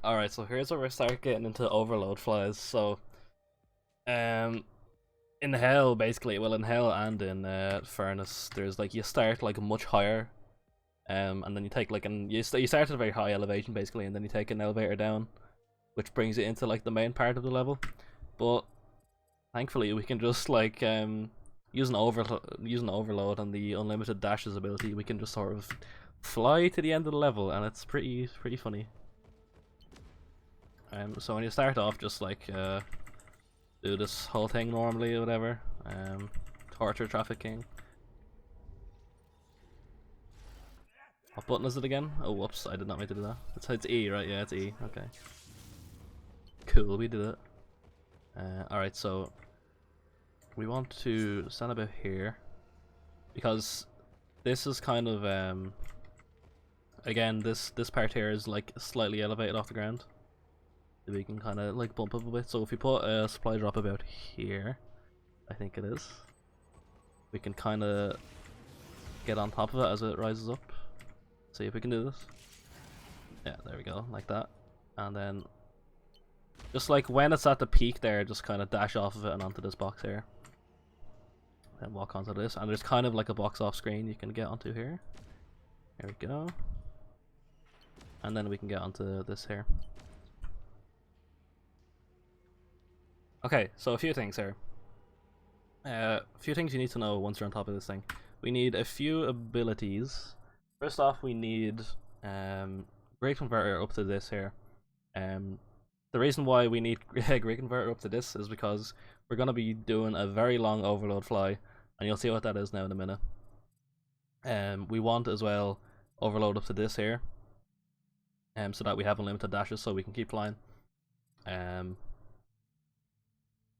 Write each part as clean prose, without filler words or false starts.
Alright, so here's where we start getting into overload flies. So, in hell, basically, well, in hell and in furnace, there's like you start like much higher, and then you take like you start at a very high elevation basically, and then you take an elevator down, which brings you into like the main part of the level. But thankfully, we can just like use an overload and the unlimited dashes ability. We can just sort of fly to the end of the level, and it's pretty funny. So when you start off, just like do this whole thing normally or whatever. Torture trafficking. What button is it again? Oh, whoops! I did not mean to do that. It's E, right? Yeah, it's E. Okay. Cool, we did it. Alright, so we want to stand about here because this is kind of again this part here is like slightly elevated off the ground. We can kind of like bump up a bit. So if we put a supply drop about here, I think it is, we can kind of get on top of it as it rises up. See if we can do this. Yeah, there we go, like that. And then just like when it's at the peak there, just kind of dash off of it and onto this box here. Then walk onto this, and there's kind of like a box off screen you can get onto here. There we go. And then we can get onto this here. Okay, so a few things here. A few things you need to know once you're on top of this thing. We need a few abilities. First off, we need Great Converter up to this here. The reason why we need Great Converter up to this is because we're going to be doing a very long overload fly, and you'll see what that is now in a minute. We want as well overload up to this here, so that we have unlimited dashes so we can keep flying.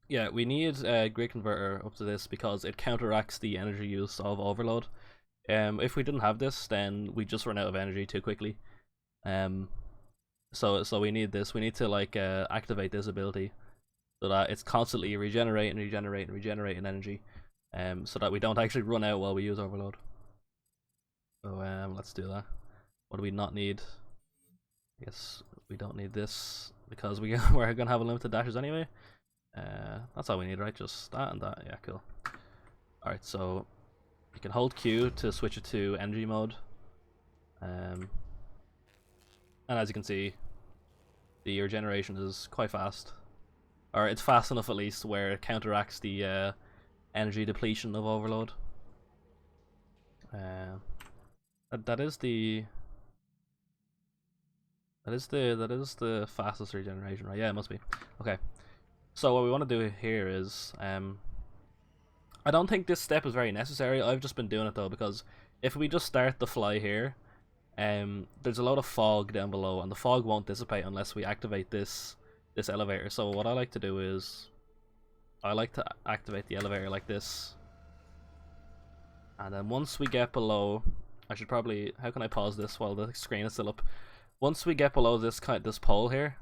Yeah, we need a Great Converter up to this because it counteracts the energy use of overload. If we didn't have this, then we just run out of energy too quickly. So we need this. We need to like activate this ability so that it's constantly regenerating energy, so that we don't actually run out while we use overload. So let's do that. What do we not need? I guess we don't need this because we're gonna have unlimited dashes anyway. That's all we need, right? Just that and that. Yeah, cool. Alright, so you can hold Q to switch it to energy mode. And as you can see, the regeneration is quite fast. Or it's fast enough at least where it counteracts the energy depletion of overload. That is the fastest regeneration, right? Yeah, it must be. Okay. So what we want to do here is, I don't think this step is very necessary. I've just been doing it though because if we just start the fly here, there's a lot of fog down below, and the fog won't dissipate unless we activate this elevator. So what I like to do is, I like to activate the elevator like this, and then once we get below, I should probably, how can I pause this while the screen is still up? Once we get below this pole here.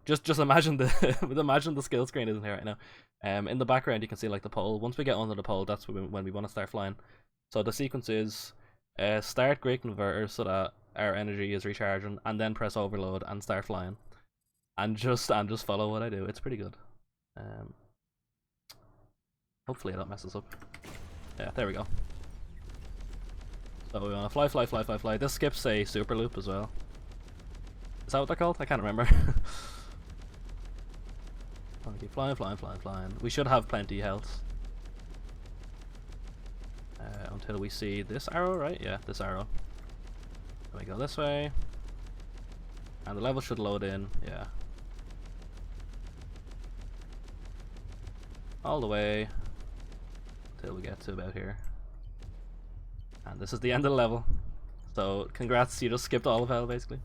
Just imagine the skill screen isn't here right now. In the background you can see like the pole. Once we get under the pole, that's when we want to start flying. So the sequence is start Great Converter so that our energy is recharging, and then press overload and start flying, and just follow what I do. It's pretty good. Hopefully I don't mess this up. Yeah, there we go. So we want to fly. This skips a super loop as well. Is that what they're called? I can't remember. Keep flying. We should have plenty health. Until we see this arrow, right? Yeah, this arrow. Then we go this way. And the level should load in, yeah. All the way until we get to about here. And this is the end of the level. So, congrats, you just skipped all of hell, basically.